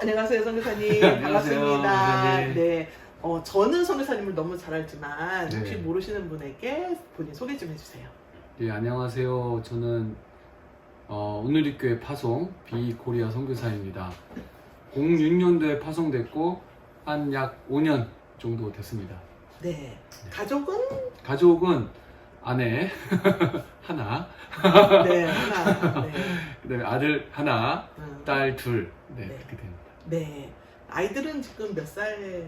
안녕하세요, 선교사님. 안녕하세요, 반갑습니다. 선생님. 네. 저는 선교사님을 너무 잘 알지만, 혹시 네. 모르시는 분에게 본인 소개 좀 해주세요. 네, 안녕하세요. 저는 오늘리교회 파송 비코리아 선교사입니다. 06년도에 파송됐고 한 약 5년 정도 됐습니다. 네. 가족은? 가족은 아내 하나, 네, 하나. 네. 그다음에 아들 하나, 딸 둘. 네, 네. 그렇게 됩니다. 네. 아이들은 지금 몇 살?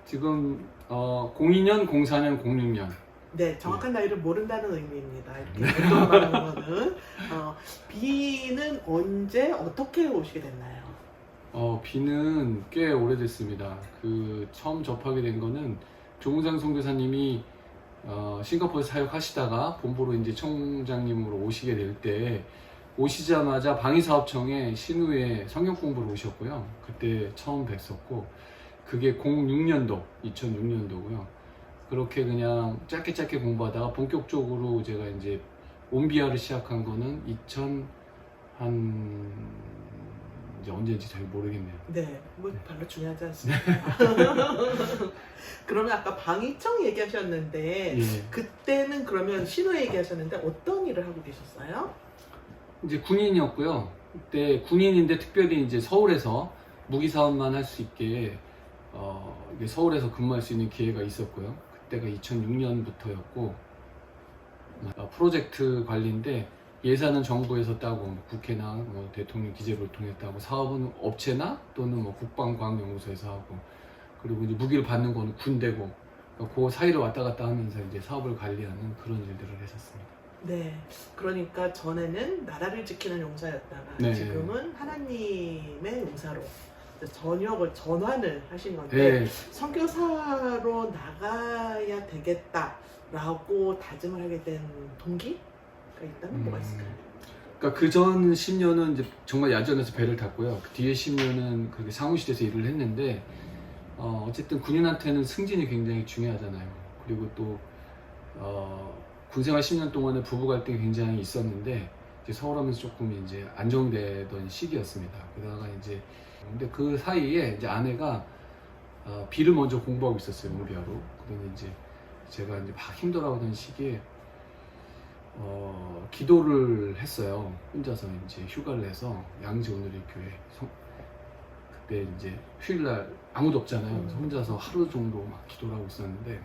지금 02년, 04년, 06년. 네, 정확한 나이를 모른다는 의미입니다. 이렇게 말하는 거는. B는 언제, 어떻게 오시게 됐나요? 비는 꽤 오래됐습니다. 처음 접하게 된 거는 조문상 선교사님이 싱가포르 사역하시다가 본부로 이제 청장님으로 오시게 될 때, 오시자마자 방위사업청에 신우에 성경 공부를 오셨고요. 그때 처음 뵀었고, 그게 2006년도고요. 그렇게 그냥 짧게 공부하다가 본격적으로 제가 이제 온비아를 시작한 거는 이제 언제인지 잘 모르겠네요. 네, 뭐 별로 중요하지 않습니다. 그러면 아까 방위청 얘기하셨는데, 예. 그때는 그러면 신호 얘기하셨는데 어떤 일을 하고 계셨어요? 이제 군인이었고요. 그때 군인인데 특별히 이제 서울에서 무기 사업만 할 수 있게 이게 서울에서 근무할 수 있는 기회가 있었고요. 그때가 2006년부터였고 프로젝트 관리인데 예산은 정부에서 따고 뭐 국회나 뭐 대통령 기재부를 통해 따고 사업은 업체나 또는 뭐 국방과학연구소에서 하고 그리고 이제 무기를 받는 거는 군대고 그 사이를 왔다 갔다 하면서 이제 사업을 관리하는 그런 일들을 했었습니다. 네, 그러니까 전에는 나라를 지키는 용사였다가 네. 지금은 하나님의 용사로 전환을 하신 건데 네. 선교사로 나가야 되겠다라고 다짐을 하게 된 동기가 있다면 뭐가 있을까요? 그러니까 그 전 10년은 이제 정말 야전에서 배를 탔고요. 그 뒤에 10년은 그렇게 사무실에서 일을 했는데 어쨌든 군인한테는 승진이 굉장히 중요하잖아요. 그리고 또 군생활 10년 동안에 부부 갈등이 굉장히 있었는데 이제 서울 오면서 조금 이제 안정되던 시기였습니다. 그러다가 이제 근데 그 사이에 이제 아내가 비를 먼저 공부하고 있었어요, 온비아로. 그러면 이제 제가 이제 막 힘들어하던 시기에 기도를 했어요. 혼자서 이제 휴가를 해서 양지 오늘리교회 그때 이제 휴일날 아무도 없잖아요. 그래서 혼자서 하루 정도 막 기도를 하고 있었는데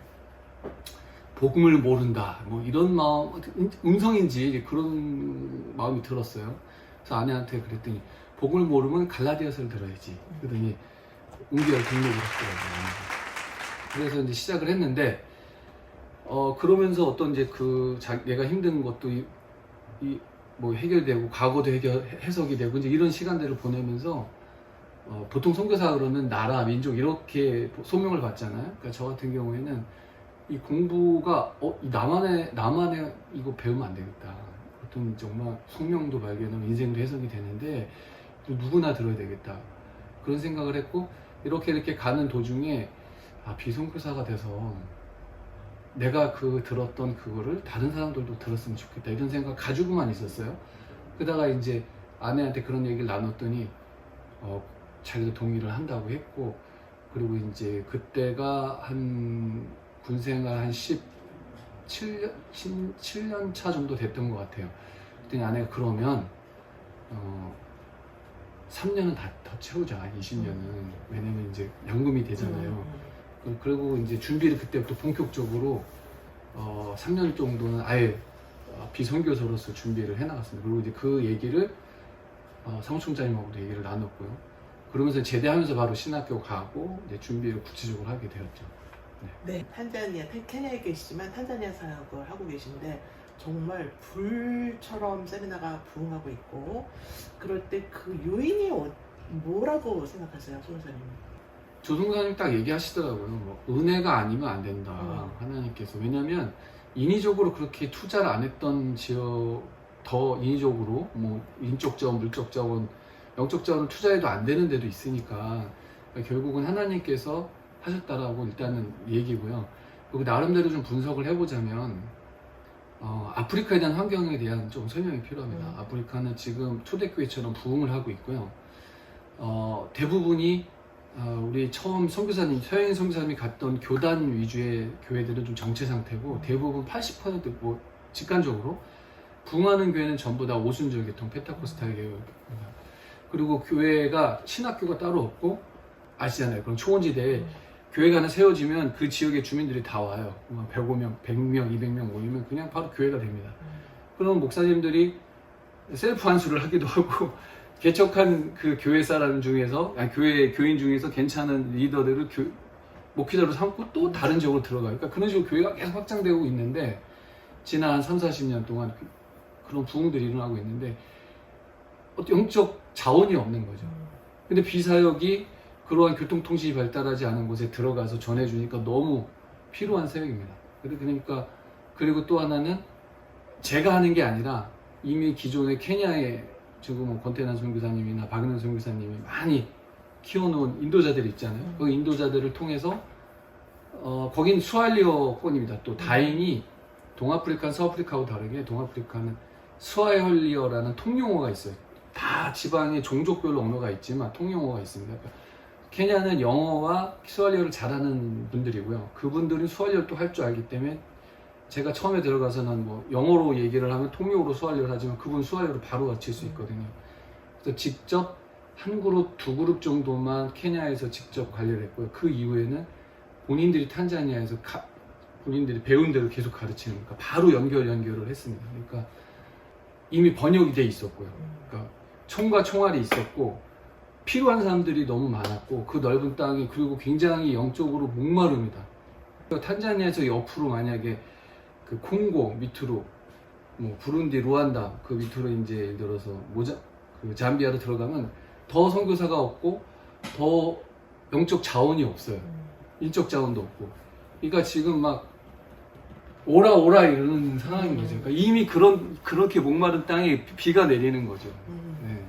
복음을 모른다 뭐 이런 마음, 음성인지 그런 마음이 들었어요. 그래서 아내한테 그랬더니 복음을 모르면 갈라디아서를 들어야지. 그러더니 온비아를 등록을 했더라고요. 그래서 이제 시작을 했는데 그러면서 어떤 이제 내가 힘든 것도 뭐 해결되고 과거도 해석이 되고 이제 이런 시간들을 보내면서 보통 선교사 그러면 나라, 민족 이렇게 소명을 받잖아요. 그러니까 저 같은 경우에는 이 공부가 나만의 이거 배우면 안 되겠다. 어떤 정말 숙명도 발견하고 인생도 해석이 되는데 누구나 들어야 되겠다. 그런 생각을 했고 이렇게 가는 도중에 비선교사가 돼서 내가 들었던 그거를 다른 사람들도 들었으면 좋겠다 이런 생각 가지고만 있었어요. 그러다가 이제 아내한테 그런 얘기를 나눴더니 자기도 동의를 한다고 했고 그리고 이제 그때가 군생활 한 17년 차 정도 됐던 것 같아요. 그랬더니 아내가 그러면 3년은 더 채우자, 20년은. 왜냐면 이제 연금이 되잖아요. 그리고 이제 준비를 그때부터 본격적으로 3년 정도는 아예 비선교사로서 준비를 해나갔습니다. 그리고 이제 그 얘기를 사무총장님하고도 얘기를 나눴고요. 그러면서 제대하면서 바로 신학교 가고 이제 준비를 구체적으로 하게 되었죠. 네, 케냐에 계시지만 탄자니아 사역을 하고 계신데 정말 불처럼 세미나가 부흥하고 있고 그럴 때 그 요인이 뭐라고 생각하세요, 선교사님? 조성사님 딱 얘기하시더라고요. 뭐 은혜가 아니면 안 된다, 하나님께서. 왜냐면 인위적으로 그렇게 투자를 안 했던 지역 더 인위적으로 뭐 인적 자원, 물적 자원, 영적 자원을 투자해도 안 되는 데도 있으니까 그러니까 결국은 하나님께서 하셨다라고 일단은 얘기고요. 그리고 나름대로 좀 분석을 해보자면 아프리카에 대한 환경에 대한 좀 설명이 필요합니다. 아프리카는 지금 초대교회처럼 부흥을 하고 있고요. 대부분이 우리 처음 선교사님, 서양인 선교사님이 갔던 교단 위주의 교회들은 좀 정체 상태고 대부분 80% 뭐 직관적으로 부흥하는 교회는 전부 다 오순절 계통 펜타코스탈 교회입니다. 그리고 교회가 신학교가 따로 없고 아시잖아요. 그럼 초원지대에 교회가 하나 세워지면 그 지역의 주민들이 다 와요. 105명, 100명, 200명 모이면 그냥 바로 교회가 됩니다. 그럼 목사님들이 셀프 환수를 하기도 하고 개척한 그 교회 사람 중에서 교인 중에서 괜찮은 리더들을 목회자로 삼고 또 다른 지역으로 들어가요. 그러니까 그런 식으로 교회가 계속 확장되고 있는데 지난 한 3, 40년 동안 그런 부흥들이 일어나고 있는데 영적 자원이 없는 거죠. 근데 비사역이 그러한 교통통신이 발달하지 않은 곳에 들어가서 전해주니까 너무 필요한 사역입니다. 그러니까 그리고 또 하나는 제가 하는 게 아니라 이미 기존의 케냐에 지금 뭐 권태난 선교사님이나 박은현 선교사님이 많이 키워놓은 인도자들이 있잖아요. 그 인도자들을 통해서 거긴 스왈리어권입니다. 또 다행히 동아프리카는 서아프리카하고 다르게 동아프리카는 스와힐리어라는 통용어가 있어요. 다 지방에 종족별로 언어가 있지만 통용어가 있습니다. 그러니까 케냐는 영어와 스왈리어를 잘하는 분들이고요. 그분들은 스왈리어를 또 할 줄 알기 때문에 제가 처음에 들어가서는 뭐 영어로 얘기를 하면 통역으로 스왈리어를 하지만 그분 스왈리어를 바로 가르칠 수 있거든요. 그래서 직접 한 그룹, 두 그룹 정도만 케냐에서 직접 관리를 했고요. 그 이후에는 본인들이 탄자니아에서 본인들이 배운 대로 계속 가르치는 거니까 바로 연결을 했습니다. 그러니까 이미 번역이 돼 있었고요. 그러니까 총과 총알이 있었고 필요한 사람들이 너무 많았고 그 넓은 땅이 그리고 굉장히 영적으로 목마릅니다. 탄자니아에서 옆으로 만약에 그 콩고 밑으로 뭐 부룬디, 루안다 그 밑으로 이제 예를 들어서 그 잠비아로 들어가면 더 선교사가 없고 더 영적 자원이 없어요. 인적 자원도 없고. 그러니까 지금 막 오라 이러는 상황인 거죠. 그러니까 이미 그렇게 목마른 땅에 비가 내리는 거죠. 네.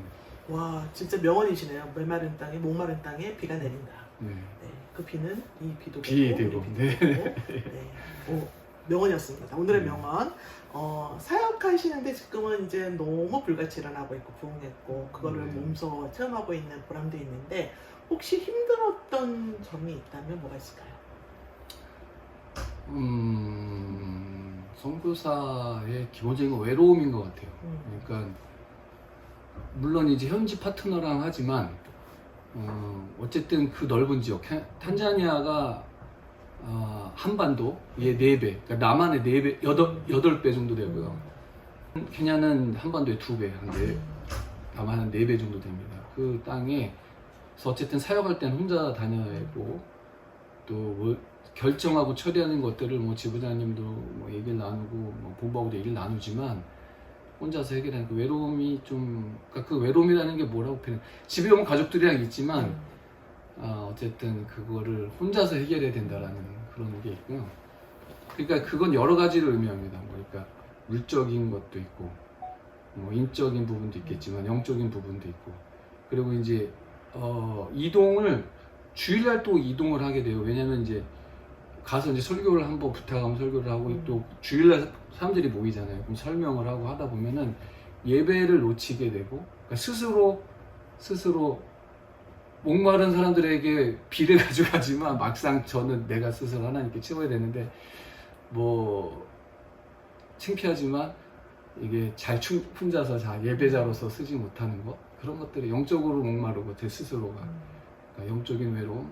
와, 진짜 명언이시네요. 메마른 땅에, 목마른 땅에 비가 내린다. 네. 네, 그 비는 이 비도 되고. 네. 네. 오, 명언이었습니다. 오늘의 명언. 사역하시는데 지금은 이제 너무 불같이 일어나고 있고 부흥했고 그거를 몸소 체험하고 있는 보람도 있는데 혹시 힘들었던 점이 있다면 뭐가 있을까요? 선교사의 기본적인 건 외로움인 것 같아요. 그러니까 물론 이제 현지 파트너랑 하지만 어쨌든 그 넓은 지역 탄자니아가 한반도의 4배, 그러니까 남한의 4배, 8배 정도 되고요. 케냐는 한반도의 2배, 남한은 4배 정도 됩니다. 그 땅에서 어쨌든 사역할 때는 혼자 다녀야 하고 또 뭐 결정하고 처리하는 것들을 뭐 지부장님도 뭐 얘기를 나누고 뭐 본부하고도 얘기를 나누지만 혼자서 해결하는 그 외로움이 좀, 그러니까 그 외로움이라는 게 뭐라고 표현? 집에 오면 가족들이랑 있지만 어쨌든 그거를 혼자서 해결해야 된다라는 그런 게 있고요. 그러니까 그건 여러 가지를 의미합니다. 그러니까 물적인 것도 있고, 뭐 인적인 부분도 있겠지만 영적인 부분도 있고, 그리고 이제 이동을 주일날 또 이동을 하게 돼요. 왜냐면 이제 가서 이제 설교를 한번 부탁하면 설교를 하고 또 주일날 사람들이 모이잖아요. 그럼 설명을 하고 하다 보면은 예배를 놓치게 되고, 그러니까 스스로 목마른 사람들에게 비를 가져가지만 막상 저는 내가 스스로 하나님께 채워야 되는데 뭐 창피하지만 이게 잘 혼자서 예배자로서 쓰지 못하는 것, 그런 것들이 영적으로 목마르고 제 스스로가 그러니까 영적인 외로움,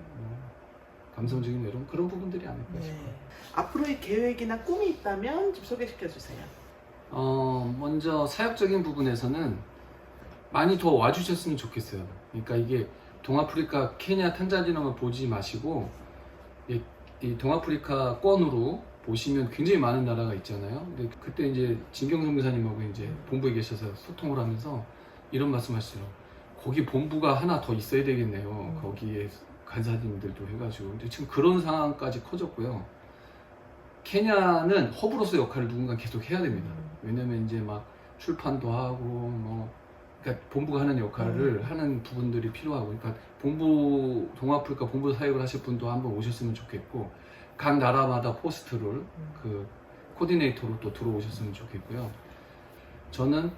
감성적인 외로움, 그런 부분들이 아닐까 싶어요. 앞으로의 계획이나 꿈이 있다면 좀 소개시켜 주세요. 먼저 사역적인 부분에서는 많이 더 와주셨으면 좋겠어요. 그러니까 이게 동아프리카, 케냐, 탄자니아만 보지 마시고 이 동아프리카권으로 보시면 굉장히 많은 나라가 있잖아요. 근데 그때 이제 진경 선교사님하고 이제 본부에 계셔서 소통을 하면서 이런 말씀하시더라고요. 거기 본부가 하나 더 있어야 되겠네요. 거기에 간사님들도 해가지고. 근데 지금 그런 상황까지 커졌고요. 케냐는 허브로서 역할을 누군가 계속 해야 됩니다. 왜냐면 이제 막 출판도 하고 뭐 그러니까 본부가 하는 역할을 하는 부분들이 필요하고, 그러니까 동아프리카 본부 사역을 하실 분도 한번 오셨으면 좋겠고, 각 나라마다 포스트를 그 코디네이터로 또 들어오셨으면 좋겠고요. 저는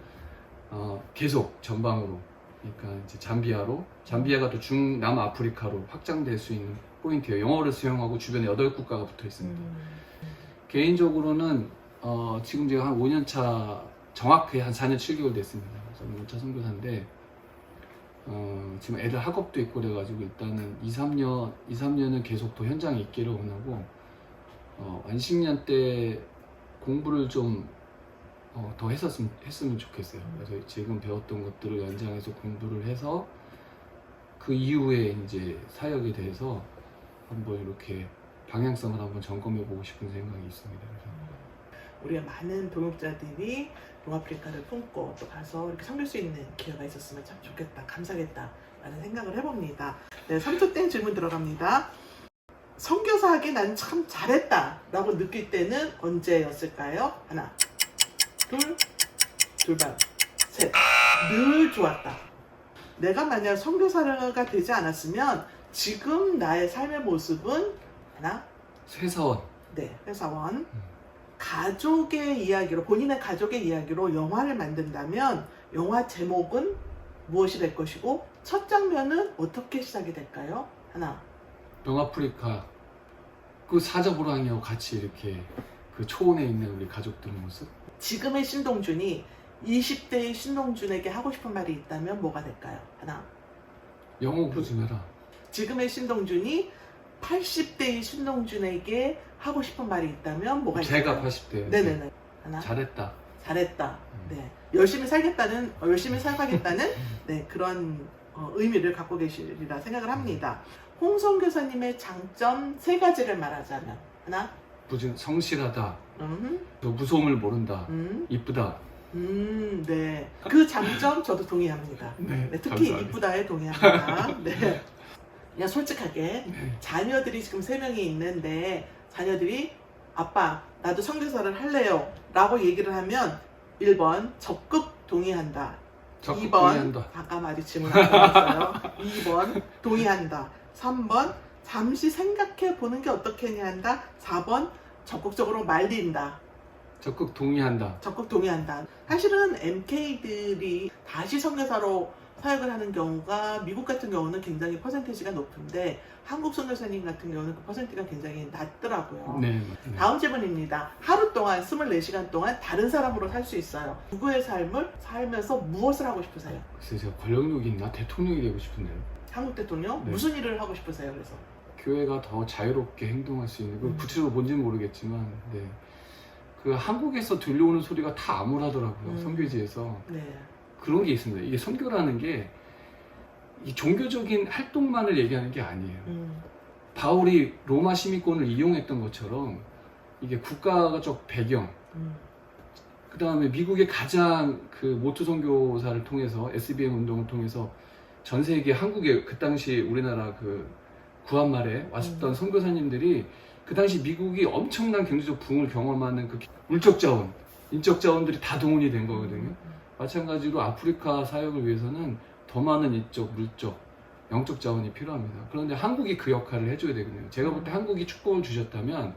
계속 전방으로 그러니까 이제 잠비아가 또 중남아프리카로 확장될 수 있는 포인트예요. 영어를 수용하고 주변에 8국가가 붙어 있습니다. 개인적으로는 지금 제가 한 5년차, 정확히 한 4년 7개월 됐습니다. 그래서 5년차 선교사인데 지금 애들 학업도 있고 그래가지고 일단은 2-3년은 계속 또 현장에 있기를 원하고 안식년 때 공부를 좀 더 했으면 좋겠어요. 그래서 지금 배웠던 것들을 연장해서 공부를 해서 그 이후에 이제 사역에 대해서 한번 이렇게 방향성을 한번 점검해 보고 싶은 생각이 있습니다. 그래서 우리가 많은 동역자들이 동아프리카를 품고 또 가서 이렇게 섬길 수 있는 기회가 있었으면 참 좋겠다, 감사하겠다 라는 생각을 해봅니다. 네, 3초 땡 질문 들어갑니다. 선교사하기 난 참 잘했다 라고 느낄 때는 언제였을까요? 하나, 둘 반, 셋. 늘 좋았다. 내가 만약 선교사가 되지 않았으면 지금 나의 삶의 모습은 하나, 회사원. 네, 회사원. 가족의 이야기로, 본인의 가족의 이야기로 영화를 만든다면 영화 제목은 무엇이 될 것이고 첫 장면은 어떻게 시작이 될까요? 하나, 동아프리카 그 사자고랑이하고 같이 이렇게 그 초원에 있는 우리 가족들 모습. 지금의 신동준이 20대의 신동준에게 하고 싶은 말이 있다면 뭐가 될까요? 하나, 영어 공부 좀 해라. 지금의 신동준이 80대의 신동준에게 하고 싶은 말이 있다면 뭐가 있을까요? 제가 80대. 네네네. 하나, 잘했다. 잘했다. 네, 열심히 살아가겠다는 네, 그런 의미를 갖고 계시리라 생각을 합니다. 홍성교사님의 장점 3가지를 말하자면 하나, 성실하다. 음, 또 무서움을 모른다. 음, 이쁘다. 네, 그 장점 저도 동의합니다. 네, 네, 특히 감사합니다. 이쁘다에 동의합니다. 네, 그냥 솔직하게 네. 자녀들이 지금 3명이 있는데 자녀들이 아빠 나도 선교사를 할래요 라고 얘기를 하면 1번 적극 동의한다. 적극 2번 동의한다. 아까 말이 질문 안 드렸어요. 2번 동의한다. 3번 잠시 생각해 보는 게 어떻겠냐 한다. 4번 적극적으로 말린다. 적극 동의한다. 적극 동의한다. 사실은 MK들이 다시 선교사로 사역을 하는 경우가 미국 같은 경우는 굉장히 퍼센테이지가 높은데 한국 선교사님 같은 경우는 그 퍼센티가 굉장히 낮더라고요. 네. 네. 다음 질문입니다. 하루 동안 24시간 동안 다른 사람으로 살 수 있어요. 누구의 삶을 살면서 무엇을 하고 싶으세요? 그래서 제가 권력욕이 있나? 대통령이 되고 싶은데요. 한국 대통령? 네. 무슨 일을 하고 싶으세요? 그래서 교회가 더 자유롭게 행동할 수 있는, 그 구체적으로 뭔지는 모르겠지만, 네. 그 한국에서 들려오는 소리가 다 암울하더라고요. 선교지에서. 네. 그런 게 있습니다. 이게 선교라는 게 이 종교적인 활동만을 얘기하는 게 아니에요. 바울이 로마 시민권을 이용했던 것처럼 이게 국가적 배경, 그 다음에 미국의 가장 그 모투 선교사를 통해서 SBM 운동을 통해서 전 세계 한국에 그 당시 우리나라 그 구한말에 왔었던 선교사님들이 그 당시 미국이 엄청난 경제적 부흥을 경험하는 그 물적 자원, 인적 자원들이 다 동원이 된 거거든요. 마찬가지로 아프리카 사역을 위해서는 더 많은 인적, 물적, 영적 자원이 필요합니다. 그런데 한국이 그 역할을 해줘야 되거든요. 제가 볼 때 한국이 축복을 주셨다면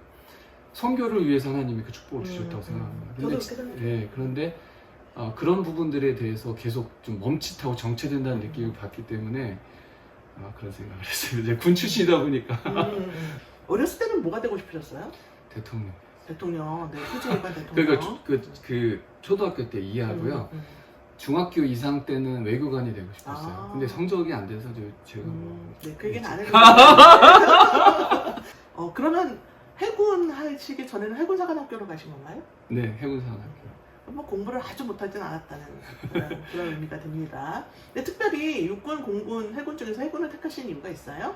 선교를 위해서 하나님이 그 축복을 주셨다고 생각합니다. 저도 그렇게 생각해요. 네, 그런데 그런 부분들에 대해서 계속 좀 멈칫하고 정체된다는 느낌을 받기 때문에 그런 생각을 했습니다. 이제 군 출신이다 보니까. 어렸을 때는 뭐가 되고 싶으셨어요? 대통령. 대통령, 네, 후진일반 대통령. 그러니까 그 초등학교 때 이해하고요. 중학교 이상 때는 외교관이 되고 싶었어요. 근데 성적이 안 돼서 제가 네, 그 얘기는 안 해도 그러면 해군 하시기 전에는 해군사관학교로 가신 건가요? 네, 해군사관학교. 뭐 공부를 아주 못하진 않았다는 그런 의미가 됩니다. 근데 특별히 육군, 공군, 해군 중에서 해군을 택하신 이유가 있어요?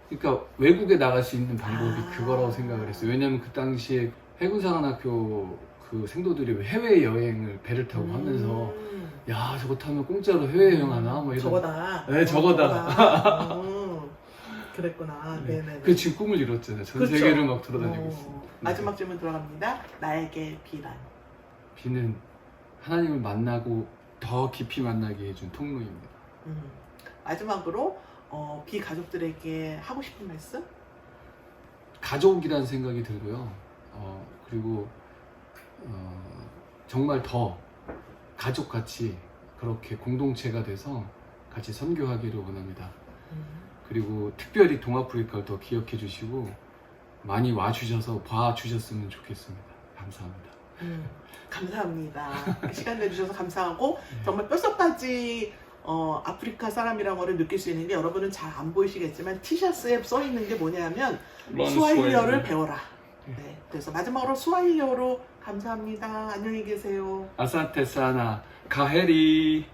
그러니까 외국에 나갈 수 있는 방법이 그거라고 생각을 했어요. 왜냐면 그 당시에 해군사관학교 그 생도들이 해외 여행을 배를 타고 하면서 야 저거 타면 공짜로 해외 여행 하나? 뭐 이런. 저거다. 네, 저거다. 그랬구나. 네. 네네. 그 지금 꿈을 이뤘잖아요. 전 그렇죠. 세계를 막 돌아다니고 있어요. 마지막 질문 들어갑니다. 나에게 비란. 비는 하나님을 만나고 더 깊이 만나게 해준 통로입니다. 마지막으로 비 가족들에게 하고 싶은 말씀? 가족이라는 생각이 들고요. 그리고 정말 더 가족같이 그렇게 공동체가 돼서 같이 선교하기를 원합니다. 음. 그리고 특별히 동아프리카를 더 기억해 주시고 많이 와주셔서 봐주셨으면 좋겠습니다. 감사합니다. 감사합니다. 시간 내주셔서 감사하고 네. 정말 뼛속까지 아프리카 사람이라는 거를 느낄 수 있는 게 여러분은 잘 안 보이시겠지만 티셔츠에 써 있는 게 뭐냐면 스와힐리어를 배워라. 네, 그래서 마지막으로 스와힐리어로 감사합니다. 안녕히 계세요. 아산테 사나 가헤리.